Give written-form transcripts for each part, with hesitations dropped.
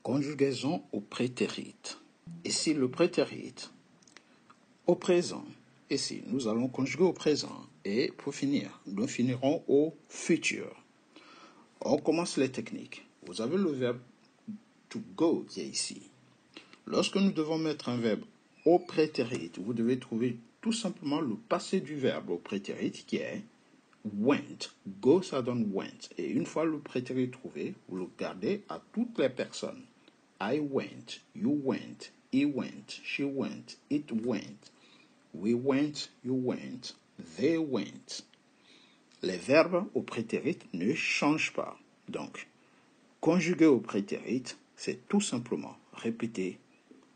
Conjugaison au prétérit. Ici, le prétérit au présent. Ici, nous allons conjuguer au présent. Et pour finir, nous finirons au futur. On commence les techniques. Vous avez le verbe to go qui est ici. Lorsque nous devons mettre un verbe au prétérit, vous devez trouver tout simplement le passé du verbe au prétérit qui est went. Go, ça donne went. Et une fois le prétérit trouvé, vous le gardez à toutes les personnes. I went, you went, he went, she went, it went, we went, you went, they went. Les verbes au prétérit ne changent pas. Donc, conjuguer au prétérit, c'est tout simplement répéter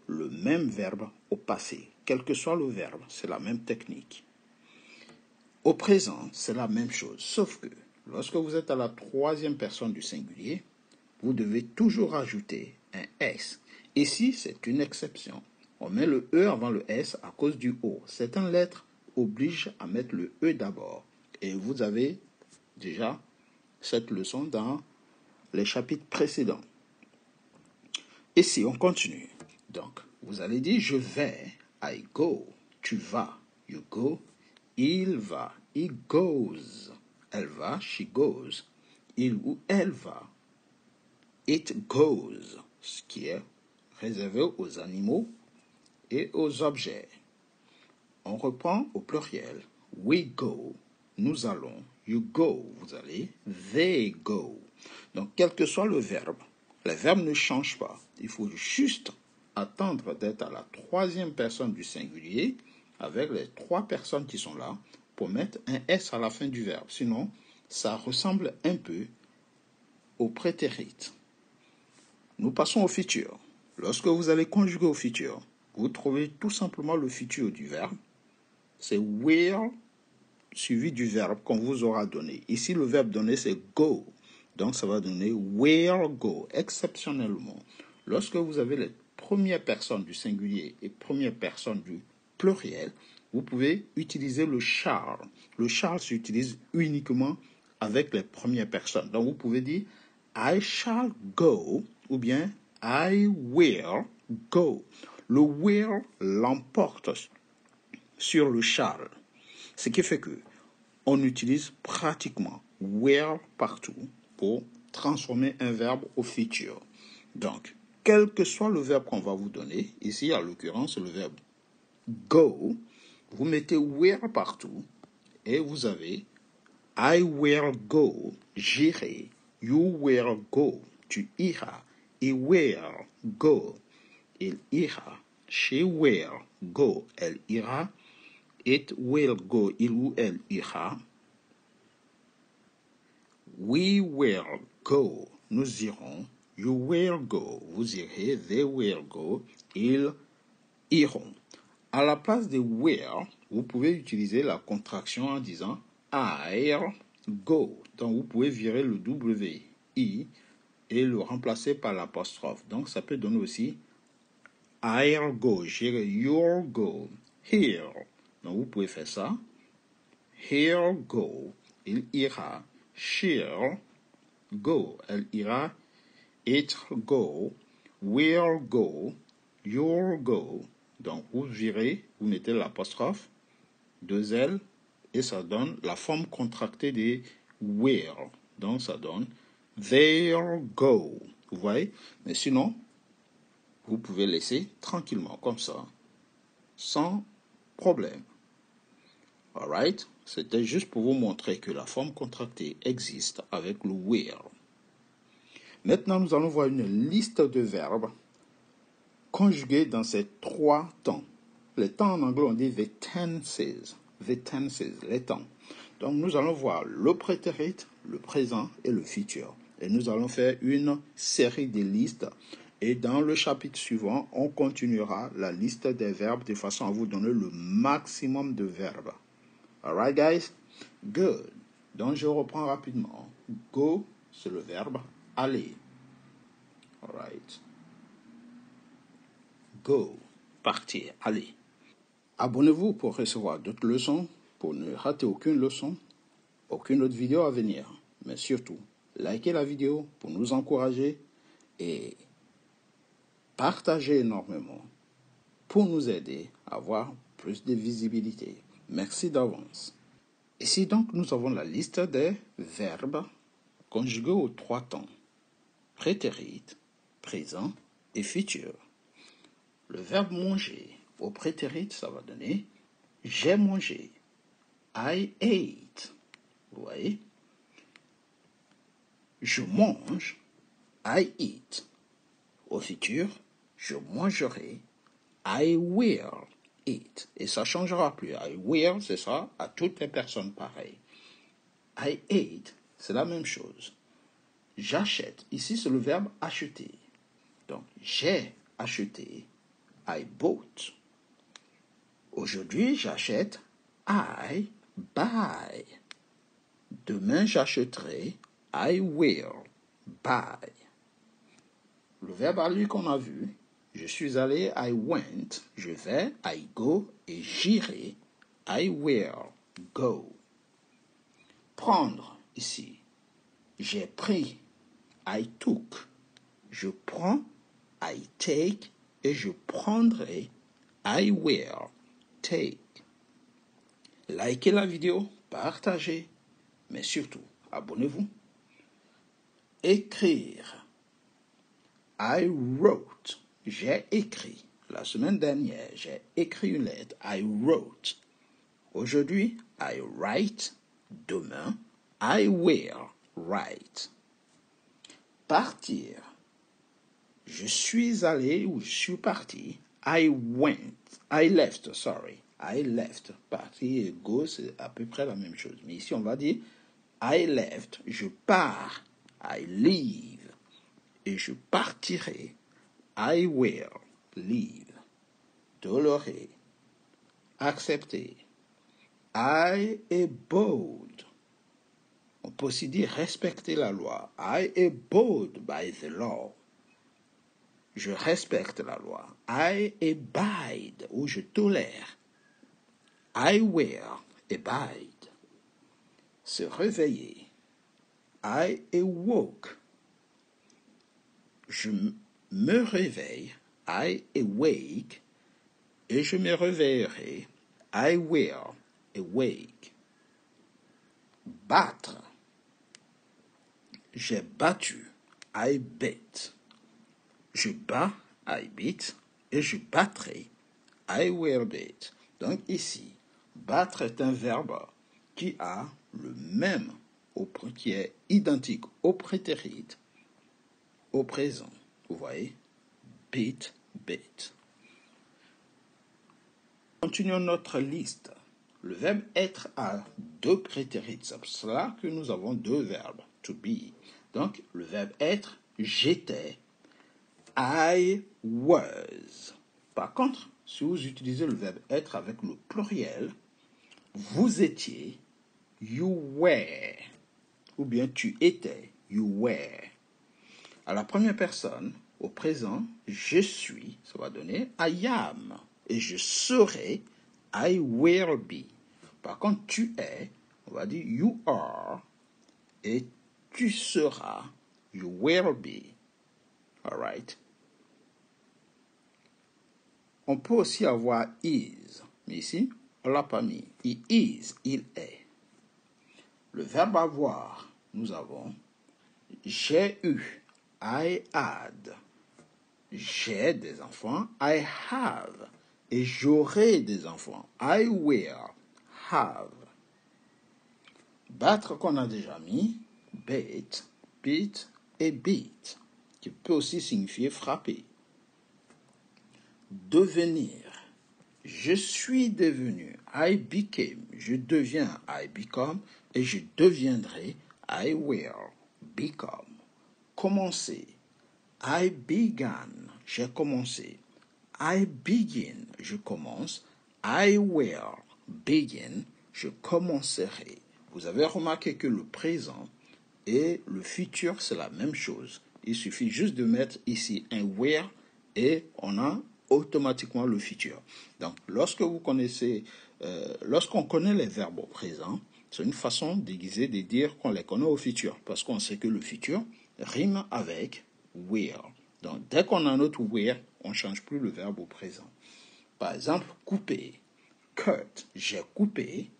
le même verbe au passé. Quel que soit le verbe, c'est la même technique. Au présent, c'est la même chose, sauf que lorsque vous êtes à la troisième personne du singulier, vous devez toujours ajouter un S. Ici, c'est une exception. On met le E avant le S à cause du O. Certaines lettres obligent à mettre le E d'abord. Et vous avez déjà cette leçon dans les chapitres précédents. Ici, on continue. Donc, vous allez dire je vais, I go. Tu vas, you go. Il va, he goes. Elle va, she goes. Il ou elle va, it goes. Ce qui est réservé aux animaux et aux objets. On reprend au pluriel. We go, nous allons. You go, vous allez. They go. Donc, quel que soit le verbe, les verbes ne changent pas. Il faut juste attendre d'être à la troisième personne du singulier avec les trois personnes qui sont là pour mettre un S à la fin du verbe. Sinon, ça ressemble un peu au prétérit. Nous passons au futur. Lorsque vous allez conjuguer au futur, vous trouvez tout simplement le futur du verbe. C'est will suivi du verbe qu'on vous aura donné. Ici, le verbe donné, c'est go. Donc, ça va donner will go. Exceptionnellement, lorsque vous avez les premières personnes du singulier et premières personnes du pluriel, vous pouvez utiliser le shall. Le shall s'utilise uniquement avec les premières personnes. Donc, vous pouvez dire I shall go ou bien I will go. Le will l'emporte sur le shall. Ce qui fait que on utilise pratiquement will partout pour transformer un verbe au futur. Donc, quel que soit le verbe qu'on va vous donner, ici en l'occurrence le verbe go, vous mettez will partout et vous avez I will go, j'irai, you will go, tu iras, he will go, il ira, she will go, elle ira, it will go, il ou elle ira, we will go, nous irons, you will go, vous irez, they will go, ils iront. À la place de will, vous pouvez utiliser la contraction en disant I'll go. Donc, vous pouvez virer le W-I et le remplacer par l'apostrophe. Donc, ça peut donner aussi I'll go. J'irai, you'll go. Here. Donc, vous pouvez faire ça. He'll go. Il ira. She'll go. Elle ira. It'll go. We'll go. You'll go. Donc, vous virez, vous mettez l'apostrophe, deux L, et ça donne la forme contractée des will. Donc, ça donne they'll go. Vous voyez? Mais sinon, vous pouvez laisser tranquillement, comme ça, sans problème. Alright? C'était juste pour vous montrer que la forme contractée existe avec le will. Maintenant, nous allons voir une liste de verbes conjugués dans ces trois temps. Les temps en anglais, on dit the tenses. The tenses, les temps. Donc, nous allons voir le prétérit, le présent et le futur. Et nous allons faire une série de listes. Et dans le chapitre suivant, on continuera la liste des verbes de façon à vous donner le maximum de verbes. Alright, guys? Good. Donc, je reprends rapidement. Go, c'est le verbe aller. Alright. Go, partir, aller. Abonnez-vous pour recevoir d'autres leçons, pour ne rater aucune leçon, aucune autre vidéo à venir. Mais surtout, likez la vidéo pour nous encourager et partagez énormément pour nous aider à avoir plus de visibilité. Merci d'avance. Ici donc, nous avons la liste des verbes conjugués aux 3 temps. Prétérit, présent et futur. Le verbe manger au prétérit, ça va donner j'ai mangé. I ate. Vous voyez? Je mange. I eat. Au futur, je mangerai. I will eat. Et ça ne changera plus. I will, c'est ça, à toutes les personnes pareilles. I ate, c'est la même chose. J'achète. Ici, c'est le verbe acheter. Donc, j'ai acheté. I bought. Aujourd'hui, j'achète. I buy. Demain, j'achèterai. I will buy. Le verbe aller qu'on a vu. Je suis allé. I went. Je vais. I go. Et j'irai. I will go. Prendre. Ici. J'ai pris. I took. Je prends. I take. Et je prendrai. I will take. Likez la vidéo, partagez, mais surtout, abonnez-vous. Écrire. I wrote. J'ai écrit. La semaine dernière, j'ai écrit une lettre. I wrote. Aujourd'hui, I write. Demain, I will write. Partir. Je suis allé ou je suis parti. I went. I left, sorry. I left. Partir et go, c'est à peu près la même chose. Mais ici, on va dire I left. Je pars. I leave. Et je partirai. I will leave. Tolérer. Accepter. I abode. On peut aussi dire respecter la loi. I abode by the law. Je respecte la loi. I abide, ou je tolère. I will abide. Se réveiller. I awoke. Je me réveille. I awake. Et je me réveillerai. I will awake. Battre. J'ai battu. I beat. Je bats, I beat, et je battrai, I will beat. Donc ici, battre est un verbe qui a le même, qui est identique au prétérit, au présent. Vous voyez, beat, beat. Continuons notre liste. Le verbe être a 2 prétérits. C'est pour cela que nous avons 2 verbes, to be. Donc, le verbe être, j'étais. I was. Par contre, si vous utilisez le verbe être avec le pluriel, vous étiez, you were. Ou bien tu étais, you were. À la première personne, au présent, je suis, ça va donner I am. Et je serai, I will be. Par contre, tu es, on va dire you are. Et tu seras, you will be. All right? On peut aussi avoir is, mais ici, on ne l'a pas mis. He is, il est. Le verbe avoir, nous avons j'ai eu, I had. J'ai des enfants, I have. Et j'aurai des enfants, I will have. Battre qu'on a déjà mis, beat, beat et beat, qui peut aussi signifier frapper. Devenir. Je suis devenu. I became. Je deviens. I become. Et je deviendrai. I will become. Commencer. I began. J'ai commencé. I begin. Je commence. I will begin. Je commencerai. Vous avez remarqué que le présent et le futur, c'est la même chose. Il suffit juste de mettre ici un will et on a automatiquement le futur. Donc, lorsqu'on connaît les verbes au présent, c'est une façon déguisée de dire qu'on les connaît au futur, parce qu'on sait que le futur rime avec will. Donc, dès qu'on a notre wear, on ne change plus le verbe au présent. Par exemple, couper. Cut, j'ai coupé.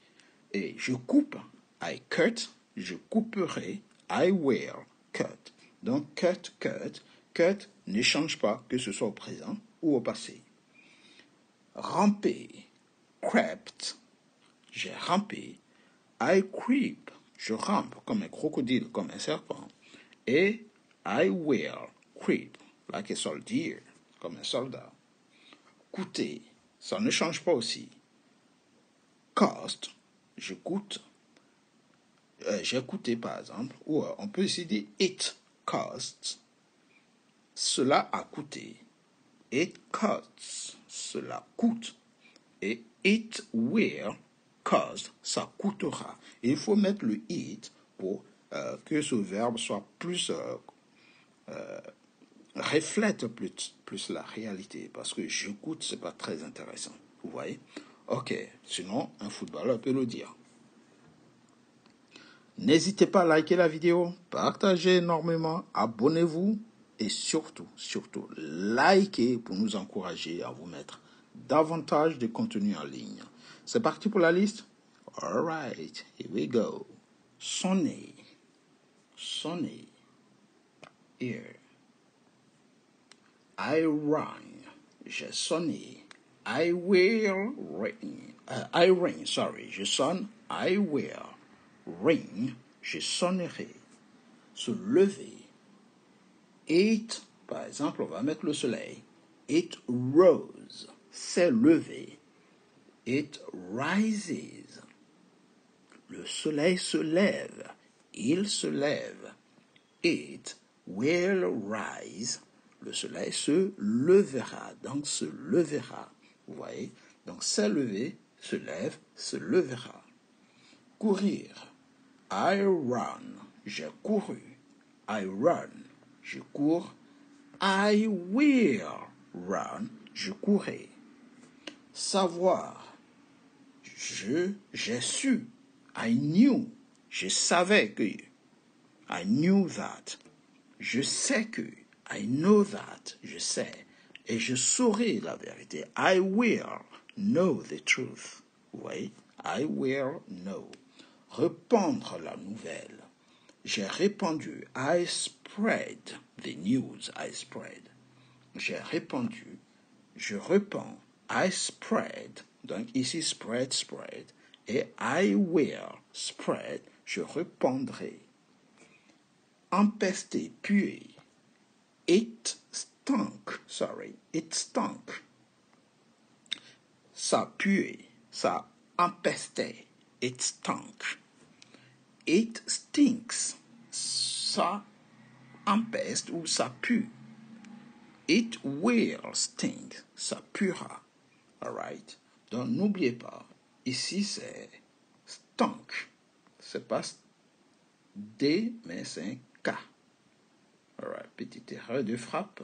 Et je coupe. I cut, je couperai. I will cut. Donc, cut, cut. Cut ne change pas que ce soit au présent ou au passé. Ramper. Crept, j'ai rampé. I creep, je rampe comme un crocodile, comme un serpent. Et I will creep, like a soldier, comme un soldat. Coûter, ça ne change pas aussi. Cost, je coûte. J'ai coûté par exemple, ou on peut aussi dire it costs. Cela a coûté. It costs, cela coûte. Et it will cost, ça coûtera. Et il faut mettre le it pour que ce verbe soit plus reflète plus la réalité, parce que je coûte, c'est pas très intéressant. Vous voyez? Ok, sinon un footballeur peut le dire. N'hésitez pas à liker la vidéo, partagez énormément, abonnez-vous et surtout, likez pour nous encourager à vous mettre davantage de contenu en ligne. C'est parti pour la liste? Alright, here we go. Sonner, sonner, here. I rang, j'ai sonné. I will ring. I ring, sorry, je sonne. I will ring, je sonnerai. Se lever. It, par exemple, on va mettre le soleil. It rose, s'est levé. It rises. Le soleil se lève. Il se lève. It will rise. Le soleil se levera. Donc, se levera. Vous voyez? Donc, s'est levé, se lève, se levera. Courir. I run. J'ai couru. I run. Je cours. I will run. Je courrai. Savoir. J'ai su. I knew. Je savais que. I knew that. Je sais que. I know that. Je sais. Et je saurai la vérité. I will know the truth. Oui. I will know. Répandre la nouvelle. J'ai répandu. I spread the news. I spread. J'ai répandu. Je répands. I spread. Donc ici, spread, spread. Et I will spread. Je répandrai. Empester, puer. It stunk. Sorry. It stunk. Ça puait. Ça empestait. It stunk. It stinks. Ça empeste ou ça pue. It will stink. Ça puera. Alright? Donc, n'oubliez pas, ici c'est stunk. C'est pas D, mais c'est un K. Alright, petite erreur de frappe.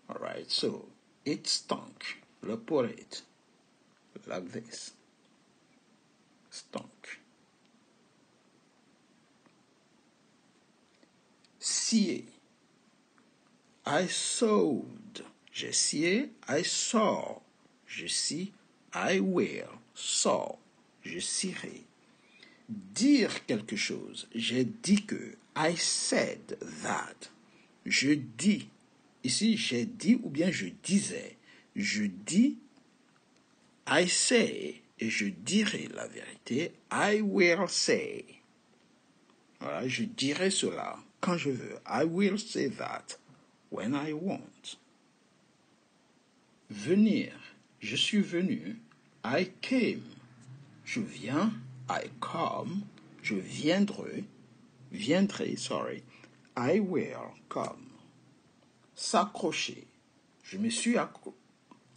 Alright, so, it stunk. Look for it. Like this. Stunk. Scier. I sowed. J'ai scié. I saw. Je scie. I will. Saw. Je scierai. Dire quelque chose. J'ai dit que. I said that. Je dis. Ici, j'ai dit ou bien je disais. Je dis. I say. Et je dirai la vérité. I will say. Voilà, je dirai cela quand je veux. I will say that when I want. Venir. Je suis venu. I came. Je viens. I come. Je viendrai. Sorry. I will come. S'accrocher. Je me suis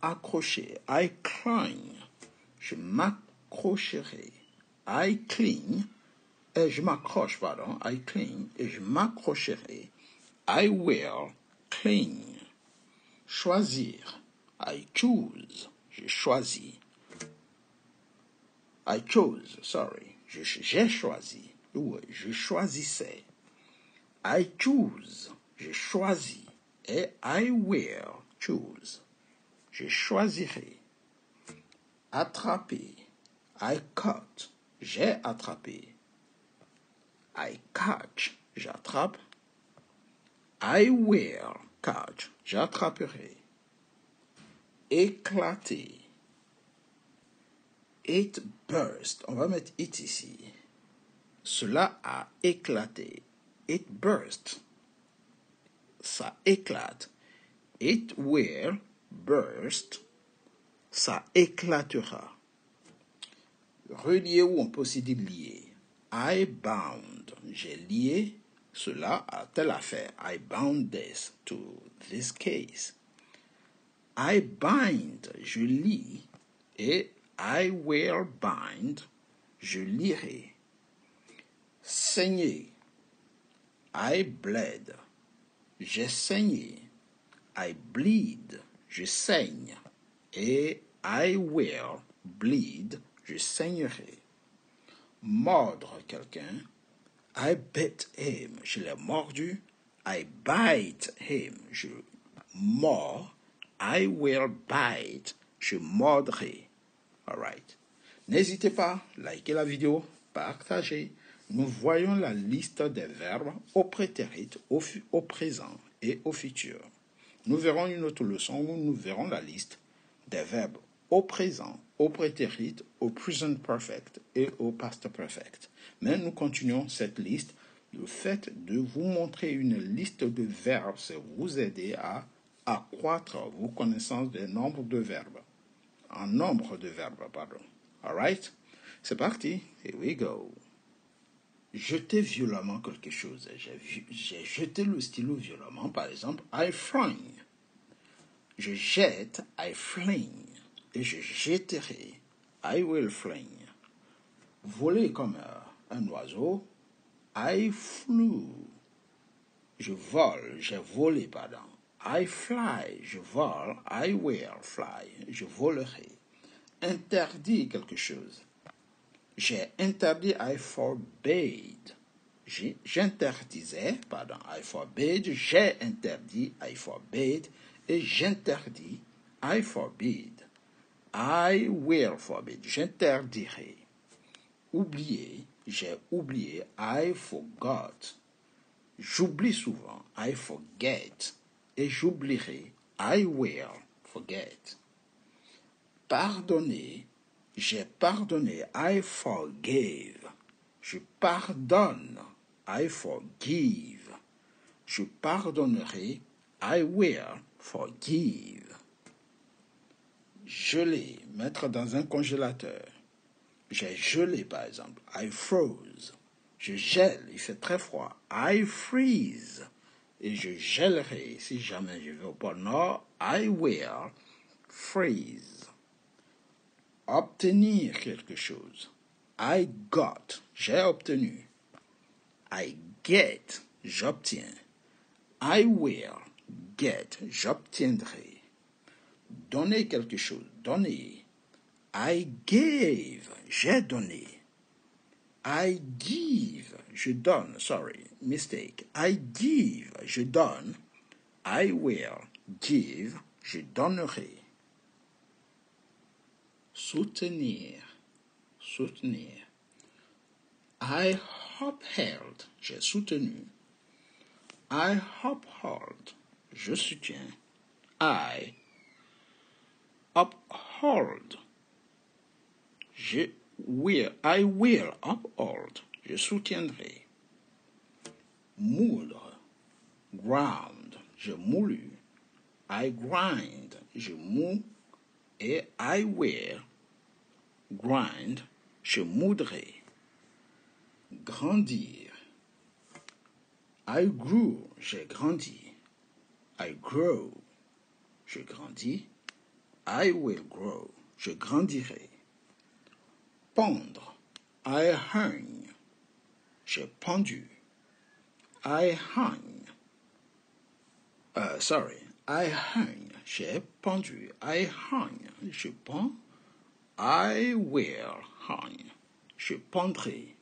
accroché. I cling. Je m'accrocherai. I cling. Je m'accroche, pardon. I cling. Et je m'accrocherai. I will cling. Choisir. I choose. J'ai choisi. I chose, sorry. J'ai choisi. Ou je choisissais. I choose. J'ai choisi. et I will choose. Je choisirai. Attraper. I caught. J'ai attrapé. I catch. J'attrape. I will catch. J'attraperai. Éclater. It burst. On va mettre it ici. Cela a éclaté. It burst. Ça éclate. It will burst. Ça éclatera. Relier ou on peut aussi dire lier. I bound. J'ai lié cela à telle affaire. I bound this to this case. I bind. Je lis. Et I will bind. Je lirai. Saigner. I bled. J'ai saigné. I bleed. Je saigne. Et I will bleed. Je saignerai. Mordre quelqu'un. I bit him. Je l'ai mordu. I bite him. Je mords. I will bite. Je mordrai. All right. N'hésitez pas, likez la vidéo, partagez. Nous voyons la liste des verbes au prétérit, au présent et au futur. Nous verrons une autre leçon où nous verrons la liste des verbes au présent, au prétérit, au present perfect et au past perfect. Mais nous continuons cette liste. Le fait de vous montrer une liste de verbes, c'est vous aider à accroître vos connaissances des nombres de verbes. En nombre de verbes, pardon. All right? C'est parti. Here we go. Jeter violemment quelque chose. J'ai jeté le stylo violemment. Par exemple, I fling. Je jette, I fling. Et je jetterai, I will fling. Voler comme un oiseau, I flew. Je vole, j'ai volé, pardon. I fly, je vole, I will fly. Je volerai. Interdit quelque chose. J'ai interdit, I forbade. J'interdisais, pardon, I forbade. J'ai interdit, I forbade. Et j'interdis, I forbid. I will forbid. J'interdirai. Oublier, j'ai oublié, I forgot. J'oublie souvent, I forget. Et j'oublierai, I will forget. Pardonner, j'ai pardonné, I forgave. Je pardonne, I forgive. Je pardonnerai, I will forgive. Geler, mettre dans un congélateur. J'ai gelé, par exemple, I froze. Je gèle, il fait très froid, I freeze. Et je gèlerai, si jamais je vais au pôle Nord, I will freeze. Obtenir quelque chose. I got, j'ai obtenu. I get, j'obtiens. I will get, j'obtiendrai. Donner quelque chose, donner. I gave, j'ai donné. I give, je donne, sorry, mistake. I give, je donne. I will give, je donnerai. Soutenir, soutenir. I upheld, j'ai soutenu. I uphold, je soutiens. I uphold, I will uphold, je soutiendrai. Moudre, ground, je moulu. I grind, je moue. Et I will grind, je moudrai. Grandir. I grew, j'ai grandi. I grow, je grandis. I will grow, je grandirai. Pendre. I hung, j'ai pendu. I hung. I hung, j'ai pendu. I hung, je pends. I will hang, je pendrai.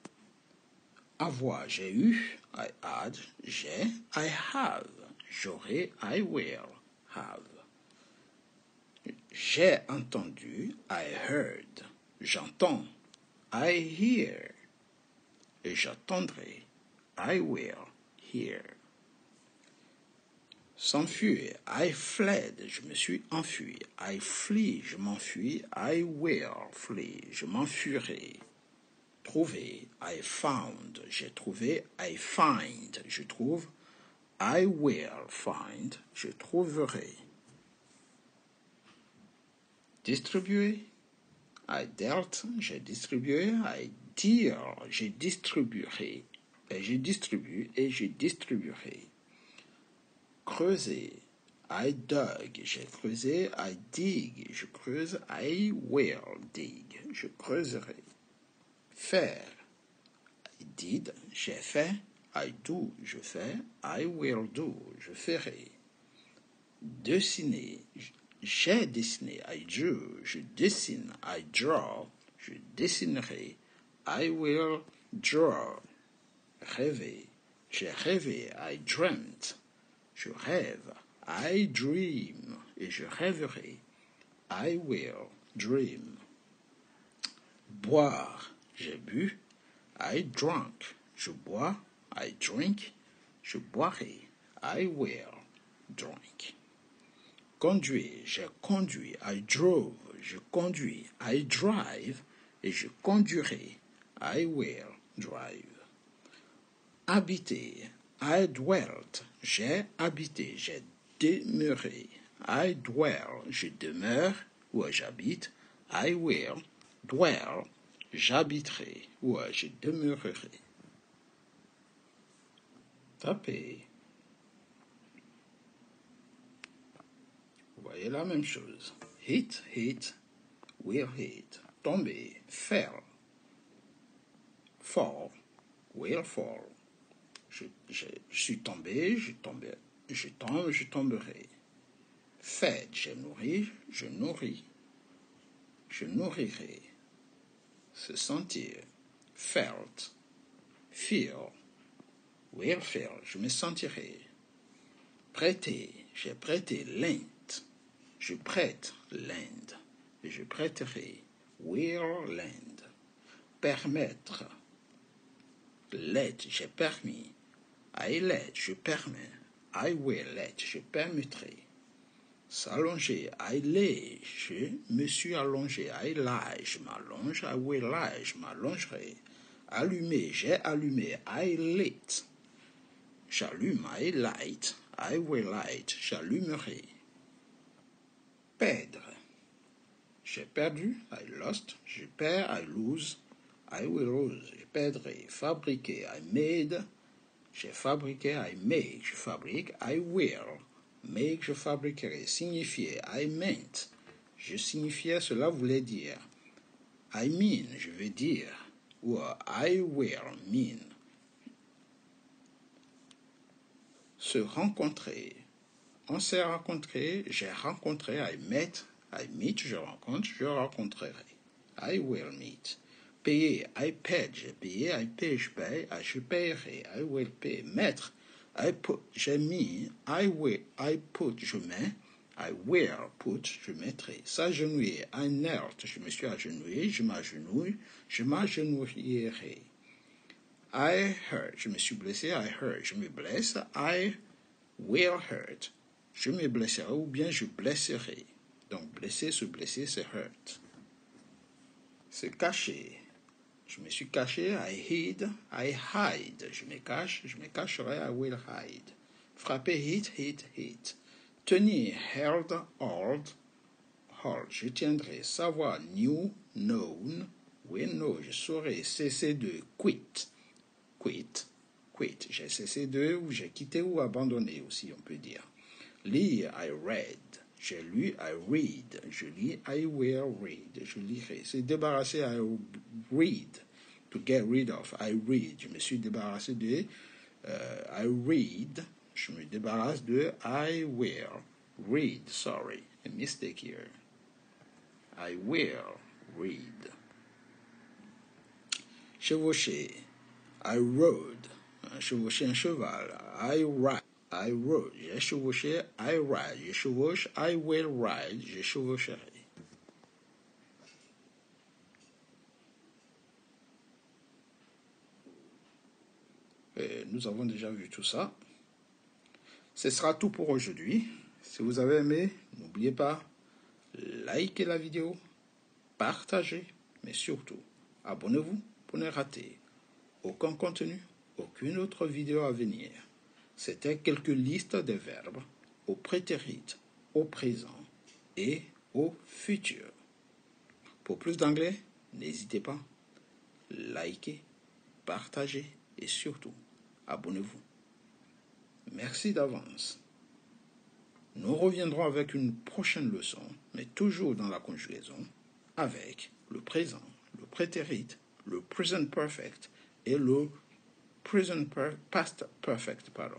Avoir, j'ai eu. I had, j'ai. I have, J'aurai, I will have. J'ai entendu, I heard. J'entends, I hear. Et j'attendrai, I will hear. S'enfuir, I fled, je me suis enfui. I flee, je m'enfuis. I will flee, je m'enfuirai. Trouver, I found, j'ai trouvé. I find, je trouve. I will find, je trouverai. Distribuer, I dealt, j'ai distribué. I deal, je distribuerai. Et je distribue et je distribuerai. Creuser, I dug, j'ai creusé. I dig, je creuse. I will dig, je creuserai. Faire, I did, j'ai fait. I do, je fais. I will do, je ferai. Dessiner, j'ai dessiné. I drew, je dessine. I draw, je dessinerai. I will draw. Rêver, j'ai rêvé. I dreamt, je rêve. I dream, et je rêverai. I will dream. Boire, j'ai bu. I drank, je bois. I drink, je boirai. I will drink. Conduire, j'ai conduit. I drove, je conduis. I drive, et je conduirai. I will drive. Habiter, I dwelt, j'ai habité, j'ai demeuré. I dwell, je demeure ou j'habite. I will dwell, j'habiterai ou je demeurerai. Taper. Vous voyez la même chose. Hit, hit, will hit. Tomber, fell. Fall, will fall. Je suis tombé, je tombe, je tomberai. Fed, j'ai nourri, je nourris. Je nourrirai. Se sentir. Felt, feel. Will feel, je me sentirai. Prêter, j'ai prêté. Lent, je prête. Lend, je prêterai. Will lend. Permettre. Let, j'ai permis. I let, je permets. I will let, je permettrai. S'allonger, I lay, je me suis allongé. I lie, je m'allonge. I will lie, je m'allongerai. Allumer, j'ai allumé. I lit, j'allume. I light, I will light, j'allumerai. Perdre, j'ai perdu. I lost, je perds. I lose, I will lose, je perdrai. Fabriquer, I made, j'ai fabriqué. I make, je fabrique. I will make, je fabriquerai. Signifier, I meant, je signifiais, cela voulait dire. I mean, je veux dire. Ou I will mean. Se rencontrer. On s'est rencontré, j'ai rencontré. I met, I meet, je rencontre, je rencontrerai. I will meet. Payer, I paid, j'ai payé. I pay, je paye. Je payerai. I will pay. Mettre, I put, j'ai mis. I put, je mets. I will put, je mettrai. S'agenouiller, I knelt, je me suis agenouillé. Je m'agenouille, je m'agenouillerai. I hurt, je me suis blessé. I hurt, je me blesse. I will hurt, je me blesserai ou bien je blesserai. Donc blesser, se blesser, c'est hurt. Se cacher, je me suis caché. I hid, I hide, je me cache, je me cacherai. I will hide. Frapper, hit, hit, hit. Tenir, held, hold, hold, je tiendrai. Savoir, knew, known, we know, je saurai. Cesser de, quit, quit, quit, j'ai cessé de, ou j'ai quitté ou abandonné aussi, on peut dire. Lire, I read, j'ai lu. I read, je lis. I will read, je lirai. C'est débarrasser. I read, to get rid of. I read, je me suis débarrassé de. I read, je me débarrasse de. I will read, sorry, a mistake here. I will read. Chevaucher, I rode, chevaucher un cheval. I ride, I rode. J'ai chevauché, I ride. Je chevauche, I will ride. Je chevaucherai. Et nous avons déjà vu tout ça. Ce sera tout pour aujourd'hui. Si vous avez aimé, n'oubliez pas, likez la vidéo, partagez, mais surtout, abonnez-vous pour ne rater aucun contenu, aucune autre vidéo à venir. C'était quelques listes de verbes au prétérit, au présent et au futur. Pour plus d'anglais, n'hésitez pas, likez, partagez et surtout, abonnez-vous. Merci d'avance. Nous reviendrons avec une prochaine leçon, mais toujours dans la conjugaison, avec le présent, le prétérit, le present perfect et le past perfect, pardon.